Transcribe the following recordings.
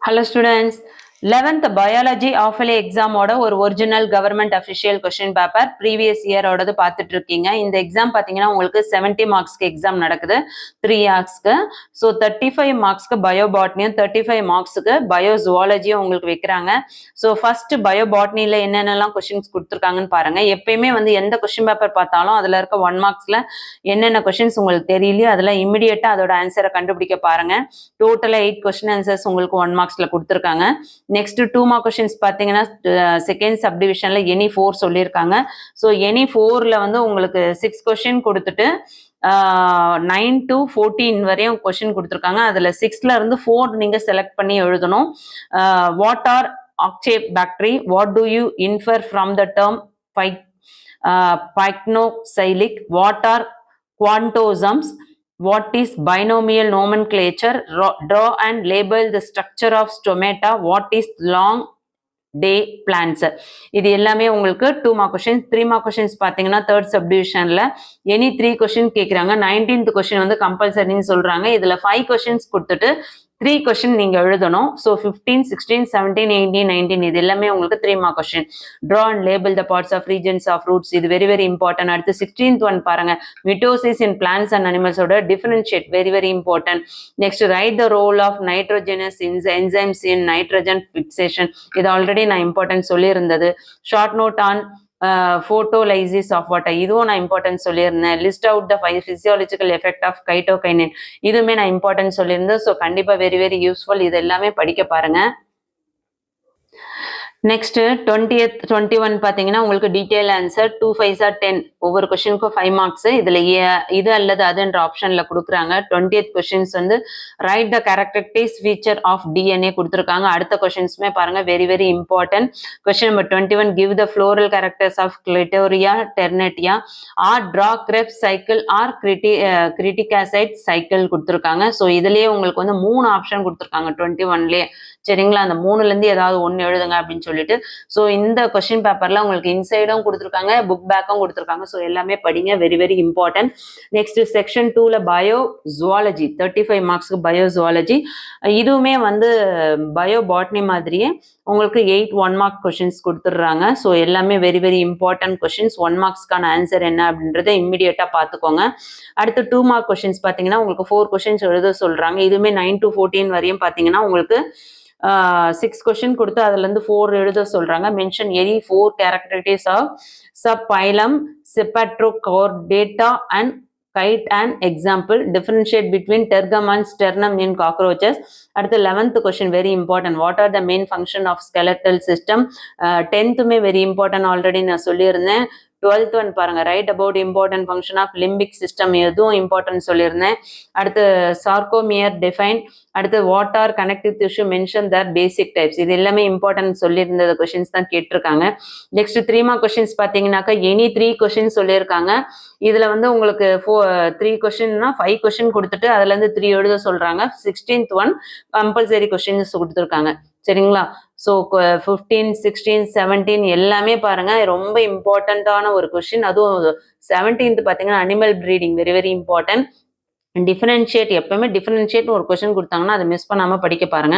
Hello students, 11th biology half-yearly exam ஓட ஒரு original government official question paper previous இயரோடது பார்த்துட்டு இருக்கீங்க. இந்த எக்ஸாம் பார்த்தீங்கன்னா உங்களுக்கு 70 மார்க்ஸ்க்கு எக்ஸாம் நடக்குது 3 இயர்ஸ்க்கு. ஸோ 35 மார்க்ஸ்க்கு பயோபாட்னியும் 35 மார்க்ஸுக்கு பயோசுவாலஜியும் உங்களுக்கு வைக்கிறாங்க. ஸோ ஃபர்ஸ்ட் பயோபாட்னியில் என்னென்னலாம் கொஸ்டின்ஸ் கொடுத்துருக்காங்கன்னு பாருங்க. எப்பயுமே வந்து எந்த கொஸ்டின் பேப்பர் பார்த்தாலும் அதில் இருக்க 1 மார்க்ஸில் என்னென்ன கொஸ்டின்ஸ் உங்களுக்கு தெரியலையோ அதில் இமிடியேட்டாக அதோட ஆன்சரை கண்டுபிடிக்க பாருங்க. டோட்டலாக 8 கொஸ்டின் ஆன்சர்ஸ் உங்களுக்கு 1 மார்க்ஸில் கொடுத்துருக்காங்க. நெக்ஸ்ட் 2 மார்க் கொஸ்டின்ஸ் பார்த்தீங்கன்னா செகண்ட் சப்டிவிஷன்ல எனி 4 சொல்லியிருக்காங்க. ஸோ எனி 4ல வந்து உங்களுக்கு 6 கொஸ்டின் கொடுத்துட்டு 9 to 14 வரையும் கொஸ்டின் கொடுத்துருக்காங்க. அதில் 6ல இருந்து 4 நீங்க செலக்ட் பண்ணி எழுதணும். What are Octave factory, what to you infer from the term pycnoxylic, what are quantosomes, what is binomial nomenclature, draw and label the structure of stomata, what is long day plants. இது எல்லாமே உங்களுக்கு 2 mark question. 3 mark questions பார்த்தீங்கன்னா third சப்டிவிஷன்ல any 3 question கேட்குறாங்க. 19th question வந்து கம்பல்சரின்னு சொல்றாங்க. இதுல 5 questions கொடுத்துட்டு 3 question நீங்க எழுதணும். ஸோ 15, 16, 17, 18, 19 இது எல்லாமே உங்களுக்கு 3 mark question. Draw and label the parts of regions of roots, இது வெரி வெரி இம்பார்ட்டன்ட். அடுத்து 16th ஒன் பாருங்க, மிட்டோசிஸ் இன் பிளான்ஸ் அண்ட் அனிமல்ஸோட differentiate, very very important. Next write the role of nitrogenase enzymes in nitrogen fixation, இது already நான் important சொல்லியிருந்தது. Short note on photolysis of water, இதுவும் நான் important சொல்லியிருந்தேன். List out the physiological effect of cytokinin, இதுவுமே நான் important சொல்லியிருந்தேன். So கண்டிப்பா வெரி வெரி யூஸ்ஃபுல், இது எல்லாமே படிக்க பாருங்க. நெக்ஸ்ட் 20th 21 பார்த்தீங்கன்னா உங்களுக்கு டீடைல் ஆன்சர் 2 5 ஆர் 10, ஒவ்வொரு கொஸ்டினுக்கும் 5 மார்க்ஸ். இதுல இது அல்லது அதுன்ற ஆப்ஷன்ல கொடுக்குறாங்க. 20th கொஸ்டின்ஸ் வந்து write the characteristics feature of DNA கொடுத்துருக்காங்க. அடுத்த கொஸ்டின்ஸுமே பாருங்க very very important. Question number 21, give the floral characters of Clitoria ternatea, or draw Krebs cycle or citric acid cycle கொடுத்துருக்காங்க. ஸோ இதுலயே உங்களுக்கு வந்து 3 ஆப்ஷன் கொடுத்துருக்காங்க 21லயே. சரிங்களா, அந்த 3ல இருந்து ஏதாவது ஒன்று எழுதுங்க அப்படின்னு சொல்லிட்டு. ஸோ இந்த கொஸ்டின் பேப்பர்ல உங்களுக்கு இன்சைடும் கொடுத்துருக்காங்க, புக் பேக்கும் கொடுத்துருக்காங்க. ஸோ எல்லாமே படிங்க, very very important. Next section 2ல பயோ ஜுவாலஜி 35 மார்க்ஸ்க்கு பயோ ஜுவாலஜி, இதுவுமே வந்து பயோ பாட்னி மாதிரியே உங்களுக்கு 8 1 மார்க் கொஸ்டின்ஸ் கொடுத்துட்றாங்க. ஸோ எல்லாமே வெரி வெரி இம்பார்ட்டன்ட் கொஸ்டின்ஸ். 1 மார்க்ஸ்க்கான ஆன்சர் என்ன அப்படின்றத இம்மிடியேட்டா பார்த்துக்கோங்க. அடுத்து 2 மார்க் கொஸ்டின்ஸ் பார்த்தீங்கன்னா உங்களுக்கு 4 கொஸ்டின்ஸ் எழுத சொல்றாங்க. இதுவுமே 9 to 14 வரையும் பார்த்தீங்கன்னா உங்களுக்கு 6 கொஸ்டின் கொடுத்து அதுல இருந்து 4 எழுத சொல்றாங்க. Mention any 4 characteristics of subphylum cephalochordata and give and example, differentiate between tergum and sternum in cockroaches. அடுத்து 11th question very important, what are the main function of skeletal system. 10th very important, already நான் சொல்லியிருந்தேன். 12th one பாருங்க, write about important function of limbic system, எதுவும் important சொல்லியிருந்தேன். அடுத்து sarcomere define. அடுத்து what are connective tissue, mention their basic types, இது எல்லாமே important சொல்லியிருந்த கொஸ்டின்ஸ் தான் கேட்டிருக்காங்க. நெக்ஸ்ட் 3 மார்க் கொஸ்டின்ஸ் பார்த்தீங்கன்னாக்கா எனி 3 கொஸ்டின் சொல்லியிருக்காங்க. இதுல வந்து உங்களுக்கு 3 கொஸ்டின்னா 5 கொஸ்டின் கொடுத்துட்டு அதுல இருந்து 3 எழுத சொல்றாங்க. 16th ஒன் கம்பல்சரி கொஸ்டின்ஸ் கொடுத்துருக்காங்க. சரிங்களா, ஸோ 15, 16, 17 எல்லாமே பாருங்க ரொம்ப இம்பார்ட்டண்ட்டான ஒரு கொஸ்டின். அதுவும் 17th பார்த்தீங்கன்னா animal breeding, very very important. Differentiate, எப்பவுமே டிஃபரன்ஷியேட் ஒரு கொஸ்டின் கொடுத்தாங்கன்னா அதை மிஸ் பண்ணாம படிக்க பாருங்க.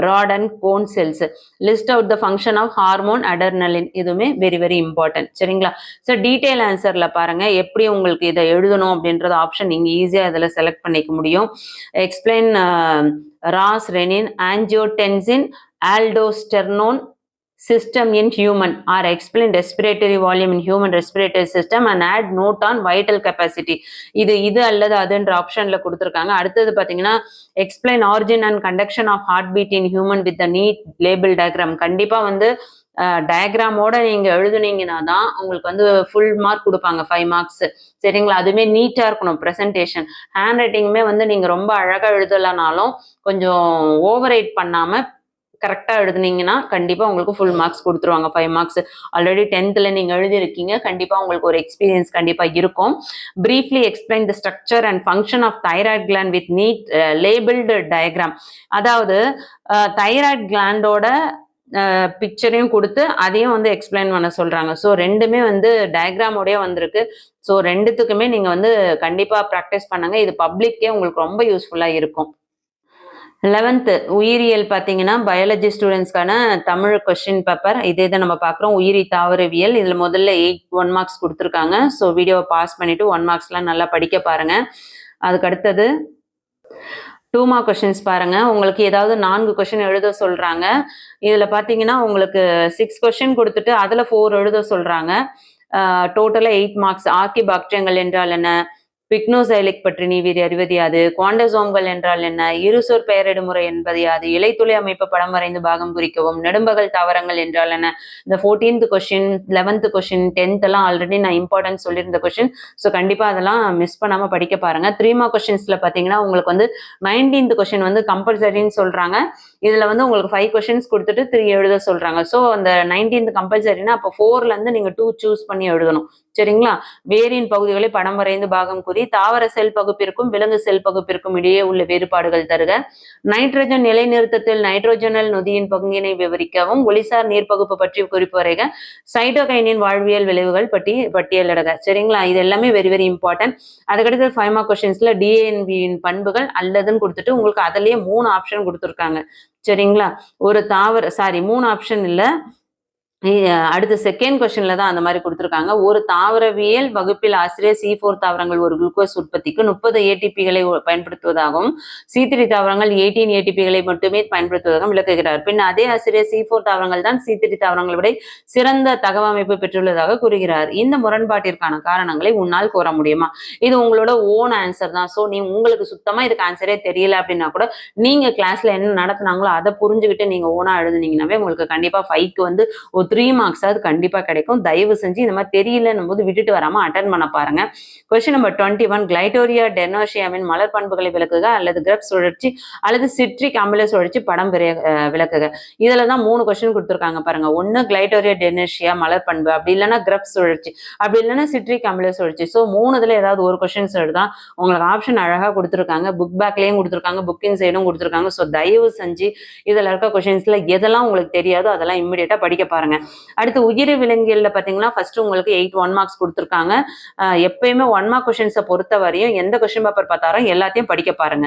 Rod and cone cells, list out the function of hormone adrenaline, இதுவுமே வெரி வெரி இம்பார்ட்டன்ட். சரிங்களா, ஸோ டீடைல் ஆன்சர்ல பாருங்க எப்படி உங்களுக்கு இதை எழுதணும் அப்படின்றது ஆப்ஷன் நீங்க ஈஸியா இதில் செலக்ட் பண்ணிக்க முடியும். Explain RAAS renin angiotensin aldosterone system in human, or explain respiratory volume in human respiratory system and add note on vital capacity. இது அல்லது அதுன்ற ஆப்ஷன்ல கொடுத்துருக்காங்க. அடுத்தது பார்த்தீங்கன்னா explain origin and conduction of heartbeat in human with the neat label diagram. கண்டிப்பா வந்து டயக்ராமோட நீங்க எழுதுனீங்கன்னா தான் உங்களுக்கு வந்து ஃபுல் மார்க் கொடுப்பாங்க, 5 மார்க்ஸ். சரிங்களா, அதுவுமே நீட்டா இருக்கணும் ப்ரெசன்டேஷன். ஹேண்ட் ரைட்டிங்குமே வந்து நீங்க ரொம்ப அழகா எழுதலனாலும் கொஞ்சம் ஓவர் ரைட் பண்ணாம கரெக்டா எழுதுனீங்கன்னா கண்டிப்பா உங்களுக்கு ஃபுல் மார்க்ஸ் கொடுத்துருவாங்க, 5 மார்க்ஸ். ஆல்ரெடி 10th நீங்க எழுதிருக்கீங்க, கண்டிப்பா உங்களுக்கு ஒரு எக்ஸ்பீரியன்ஸ் கண்டிப்பா இருக்கும். Briefly explain the structure and function of thyroid gland with neat labelled diagram. அதாவது தைராய்டு கிளாண்டோட பிக்சரையும் கொடுத்து அதையும் வந்து எக்ஸ்பிளைன் பண்ண சொல்றாங்க. ஸோ ரெண்டுமே வந்து டயக்ராமோடய வந்திருக்கு. ஸோ ரெண்டுத்துக்குமே நீங்க வந்து கண்டிப்பா ப்ராக்டிஸ் பண்ணுங்க. இது பப்ளிக்கே உங்களுக்கு ரொம்ப யூஸ்ஃபுல்லா இருக்கும். 11th உயிரியல் பார்த்தீங்கன்னா பயாலஜி ஸ்டூடெண்ட்ஸ்க்கான தமிழ் கொஸ்டின் பேப்பர் இதே தான் நம்ம பார்க்குறோம். உயிரி தாவரவியல் இதில் முதல்ல 1 மார்க்ஸ் கொடுத்துருக்காங்க. ஸோ வீடியோவை பாஸ் பண்ணிவிட்டு 1 மார்க்ஸ்லாம் நல்லா படிக்க பாருங்கள். அதுக்கு அடுத்தது 2 மார்க் கொஸ்டின்ஸ் பாருங்க. உங்களுக்கு ஏதாவது 4 கொஸ்டின் எழுத சொல்றாங்க. இதுல பாத்தீங்கன்னா உங்களுக்கு 6 கொஸ்டின் கொடுத்துட்டு அதுல 4 எழுத சொல்றாங்க. டோட்டலா 8 மார்க்ஸ். ஆர்கிபாக்டீரியங்கள் என்றால் என்ன, பிக்னோசைலிக் பற்றி நீ அறிவது யாது, குவாண்டசோம்கள் என்றால் என்ன, இருசொற் பெயரிடு முறை என்பது யாது, இலைத்துளை அமைப்பு படம் வரைந்து பாகம் குறிக்கவும், நெடும்பகல் தாவரங்கள் என்றால் என்ன. இந்த 14th question 11th question 10th எல்லாம் ஆல்ரெடி நான் இம்பார்ட்டன்ஸ் சொல்லியிருந்த கொஸ்டின். ஸோ கண்டிப்பா அதெல்லாம் மிஸ் பண்ணாம படிக்க பாருங்க. 3 மார்க் கொஸ்டின்ஸ்ல பாத்தீங்கன்னா உங்களுக்கு வந்து 19th கொஸ்டின் வந்து கம்பல்சரின்னு சொல்றாங்க. இதுல வந்து உங்களுக்கு 5 கொஸ்டின்ஸ் கொடுத்துட்டு 3 எழுத சொல்றாங்க. ஸோ அந்த 19th கம்பல்சரினா அப்போ 4ல இருந்து நீங்க 2 சூஸ் பண்ணி எழுதணும். சரிங்களா. வேரின் பகுதிகளை படம் வரைந்து பாகம் கூறி தாவர செல் பகுப்பிற்கும் விலங்கு செல் பகுப்பிற்கும் இடையே உள்ள வேறுபாடுகள் தருக. நைட்ரஜன் நிலைநிறுத்தத்தில் நைட்ரோஜனல் நொதியின் பங்கினை விவரிக்கவும். ஒளிசார் நீர்ப்பகுப்பு பற்றி குறிப்பு வரைக. சைட்டோகைனின் வாழ்வியல் விளைவுகள் பட்டியலிடுக. சரிங்களா. இது எல்லாமே வெரி வெரி இம்பார்ட்டன்ட். அதுக்கடுத்து 5 மார்க் கொஸ்டின்ஸ்ல டிஎன்வியின் பண்புகள் அல்லதுன்னு கொடுத்துட்டு உங்களுக்கு அதுலயே 3 ஆப்ஷன் கொடுத்துருக்காங்க. சரிங்களா. ஒரு தாவர 3 ஆப்ஷன் இல்ல, அடுத்த செகண்ட் கொஸ்டின்ல தான் அந்த மாதிரி கொடுத்துருக்காங்க. ஒரு தாவரவியல் வகுப்பில் ஆசிரியர் C4 தாவரங்கள் ஒரு குளுக்கோஸ் உற்பத்திக்கு 30 ஏடிபிகளை பயன்படுத்துவதாகவும் C3 தாவரங்கள் 18 ஏடிபிகளை மட்டுமே பயன்படுத்துவதாகவும் விளக்குகிறார். பின் அதே ஆசிரியர் C4 தாவரங்கள் தான் C3 தாவரங்களை விட சிறந்த தகவமைப்பு பெற்றுள்ளதாக கூறுகிறார். இந்த முரண்பாட்டிற்கான காரணங்களை உன்னால் கூற முடியுமா? இது உங்களோட ஓன் ஆன்சர் தான். ஸோ நீ உங்களுக்கு சுத்தமா இதுக்கு ஆன்சரே தெரியல அப்படின்னா கூட நீங்க கிளாஸ்ல என்ன நடத்தினாங்களோ அதை புரிஞ்சுக்கிட்டு நீங்க ஓனா எழுதுனீங்கன்னாவே உங்களுக்கு கண்டிப்பா 5க்கு வந்து 3 மார்க்ஸ் அது கண்டிப்பா கிடைக்கும். தயவு செஞ்சு இந்த மாதிரி தெரியலன்னும் போது விட்டுட்டு வராம அட்டன் பண்ண பாருங்க. கொஸ்டின் நம்பர் 21 கிளைடோரியா டெனோஷியாவின் மலர் பண்புகளை விளக்குக அல்லது கிரெப் சுழற்சி அல்லது சிட்ரிக் அமில சுழற்சி படம் விளக்குக. இதுலதான் 3 கொஸ்டின் கொடுத்துருக்காங்க பாருங்க. ஒன்னு கிளைடோரியா டெனோஷியா மலர் பண்பு, அப்படி இல்லைன்னா கிரெப் சுழற்சி, அப்படி இல்லைன்னா சிட்ரிக் அமில சுழற்சி. ஸோ 3 ஏதாவது ஒரு கொஸ்டின்ஸ் எழுதா உங்களுக்கு ஆப்ஷன் அழகா கொடுத்துருக்காங்க. புக் பேக்லயும் கொடுத்துருக்காங்க, புக்கிங் சைடும் கொடுத்துருக்காங்க. ஸோ தயவு செஞ்சு இதுல இருக்க கொஸ்டின்ஸ்ல எதெல்லாம் உங்களுக்கு தெரியாதோ அதெல்லாம் இம்மிடியேட்டா படிக்க பாருங்க. அடுத்து உயிரி விலங்கியல்ல பாத்தீங்கன்னா ஃபர்ஸ்ட் உங்களுக்கு 8 1 மார்க்ஸ் கொடுத்துருக்காங்க. எப்பயுமே 1 மார்க் கொஸ்டின்ஸை பொறுத்த வரையும் எந்த கொஸ்டின் பேப்பர் பார்த்தாலும் எல்லாத்தையும் படிக்க பாருங்க.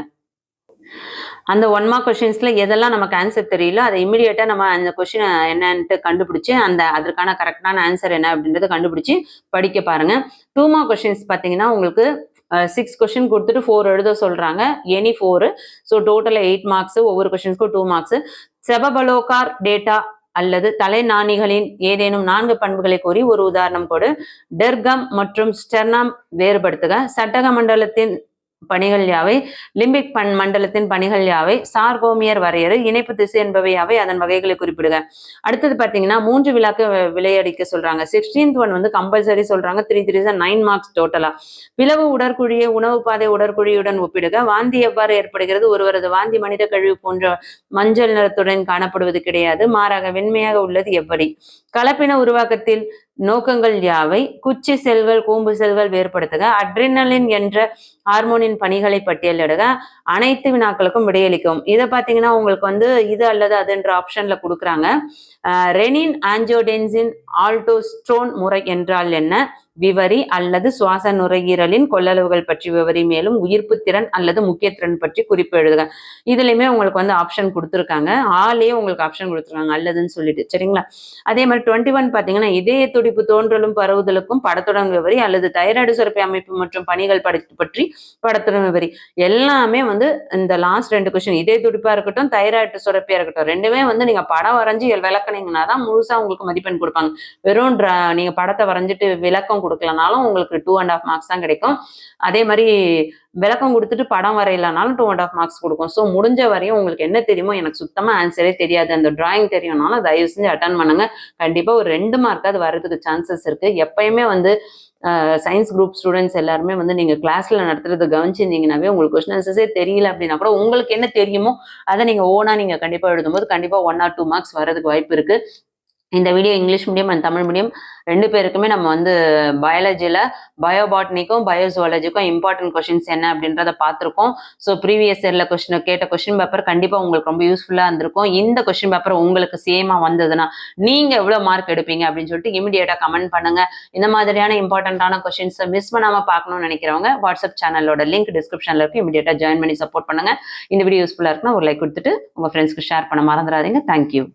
அந்த 1 மார்க் கொஸ்டின்ஸ்ல எதெல்லாம் நமக்கு ஆன்சர் தெரியல அதை இமிடியேட்டா நம்ம அந்த கொஸ்டின் என்னன்ட்டு கண்டுபிடிச்சு அதற்கான கரெக்டான ஆன்சர் என்ன அப்படின்றத கண்டுபிடிச்சு படிக்க பாருங்க. 2 மார்க் கொஸ்டின்ஸ் பாத்தீங்கன்னா உங்களுக்கு 6 கொஸ்டின் கொடுத்துட்டு 4 எழுத சொல்றாங்க. எனி 4. So total 8 marks. ஒவ்வொரு கொஸ்டின்ஸ்க்கும் 2 மார்க்ஸ். செபபலோகார் டேட்டா அல்லது தலைநாணிகளின் ஏதேனும் 4 பண்புகளை கூறி ஒரு உதாரணம் கொடு. டெர்கம் மற்றும் ஸ்டெர்னம் வேறுபடுத்துக. சட்டக மண்டலத்தின் பணிகள் யாவை, லிம்பிக் மண்டலத்தின் பணிகள் யாவை, சார்கோமியர் வரையறு, இணைப்பு திசை என்பவை யாவை, அதன் வகைகளை குறிப்பிடுக. அடுத்தது பாத்தீங்கன்னா 3 வினாக்கு விளையடிக்க சொல்றாங்க. 16th ஒன் வந்து கம்பல்சரி சொல்றாங்க. 3 3 9 மார்க்ஸ் டோட்டலா. பிளவு உடற்குழியை உணவு பாதை உடற்குழியுடன் ஒப்பிடுக. வாந்தி எவ்வாறு ஏற்படுகிறது? ஒருவரது வாந்தி மனித கழிவு போன்ற மஞ்சள் நிறத்துடன் காணப்படுவது கிடையாது, மாறாக வெண்மையாக உள்ளது எவ்வடி. கலப்பின உருவாக்கத்தில் நோக்கங்கள் யாவை? குச்சி செல்கள் கூம்பு செல்கள் வேறுபடுத்துக. அட்ரினலின் என்ற ஹார்மோனின் பணிகளை பட்டியலிடுக. அனைத்து வினாக்களுக்கும் விடையளிக்கும். இதை பார்த்தீங்கன்னா உங்களுக்கு வந்து இது அல்லது அதுன்ற ஆப்ஷன்ல கொடுக்குறாங்க. ரெனின் ஆஞ்சியோடென்சின் ஆல்டோஸ்ட்ரோன் முறை என்றால் என்ன? விவரி அல்லது சுவாச நுரையீரலின் கொள்ளளவுகள் பற்றி விவரி. மேலும் உயிர்ப்பு திறன் அல்லது முக்கிய திறன் பற்றி குறிப்பு எழுதுக. இதுலயுமே உங்களுக்கு வந்து ஆப்ஷன் கொடுத்துருக்காங்க. ஆளே உங்களுக்கு ஆப்ஷன் கொடுத்துருக்காங்க அல்லதுன்னு சொல்லிட்டு. சரிங்களா. அதே மாதிரி 21 பாத்தீங்கன்னா இதய துடிப்பு தோன்றலும் பரவுதலுக்கும் படத்துடன் விவரி அல்லது தைராய்டு சுரப்பி அமைப்பு மற்றும் பணிகள் பற்றி படத்துடன் விவரி. எல்லாமே வந்து இந்த லாஸ்ட் 2 கொஸ்டின் இதய துடிப்பா இருக்கட்டும் தைராய்டு சுரப்பியா இருக்கட்டும் ரெண்டுமே வந்து நீங்க படம் வரைஞ்சி விளக்குனீங்கன்னா தான் முழுசா உங்களுக்கு மதிப்பெண் கொடுப்பாங்க. வெறும் நீங்க படத்தை வரைஞ்சிட்டு விளக்கம் கொடுக்கலனாலும் உங்களுக்கு 2.5 மார்க்ஸ் தான் கிடைக்கும். அதே மாதிரி விளக்கம் கொடுத்துட்டு படம் வரையிலனாலும் 2.5 மார்க்ஸ் கொடுக்கும். ஸோ முடிஞ்ச வரையும் உங்களுக்கு என்ன தெரியுமோ, எனக்கு சுத்தமா ஆன்சரே தெரியாது, அந்த டிராயிங் தெரியும்னாலும் தயவு செஞ்சு அட்டன் பண்ணுங்க. கண்டிப்பா ஒரு 2 மார்க் அது வர்றதுக்கு சான்சஸ் இருக்கு. எப்பயுமே வந்து சயின்ஸ் குரூப் ஸ்டூடெண்ட்ஸ் எல்லாருமே வந்து நீங்க கிளாஸ்ல நடத்துறது கவனிச்சிருந்தீங்கன்னாவே உங்களுக்கு கொஸ்டின் ஆன்சர்ஸே தெரியல அப்படின்னா கூட உங்களுக்கு என்ன தெரியுமோ அதை நீங்க ஓனா நீங்க கண்டிப்பா எழுதும்போது கண்டிப்பா 1 or 2 மார்க்ஸ் வர்றதுக்கு வாய்ப்பு இருக்கு. இந்த video English medium and Tamil medium 2 பேருக்குமே நம்ம வந்து பயாலஜியில் பயோபாட்னிக்கும் பயோசுவாலஜிக்கும் இம்பார்ட்டன்ட் கொஷின்ஸ் என்ன அப்படின்றத பார்த்துருக்கோம். ஸோ ப்ரீவியஸ் இயரில் கேட்ட கொஷின் பேப்பர் கண்டிப்பாக உங்களுக்கு ரொம்ப யூஸ்ஃபுல்லாக இருந்திருக்கும். இந்த கொஷின் பேப்பர் உங்களுக்கு சேமாக வந்ததுன்னா நீங்கள் எவ்வளோ மார்க் எடுப்பீங்க அப்படின்னு சொல்லிட்டு இமீடியட்டாக கமெண்ட் பண்ணுங்கள். இந்த மாதிரியான இம்பார்ட்டண்ட்டான கொஷின்ஸை மிஸ் பண்ணாமல் பார்க்கணும்னு நினைக்கிறவங்க வாட்ஸ்அப் சேனலோட லிங்க் டிஸ்கிரிப்ஷனில் இருக்கு. இமீடியட்டாக ஜாயின் பண்ணி சப்போர்ட் பண்ணுங்கள். இந்த வீடியோ யூஸ்ஃபுல்லாக இருக்குன்னா ஒரு லைக் கொடுத்துட்டு உங்கள் ஃப்ரெண்ட்ஸ்க்கு ஷேர் பண்ண மறந்துடாதீங்க. தேங்க்யூ.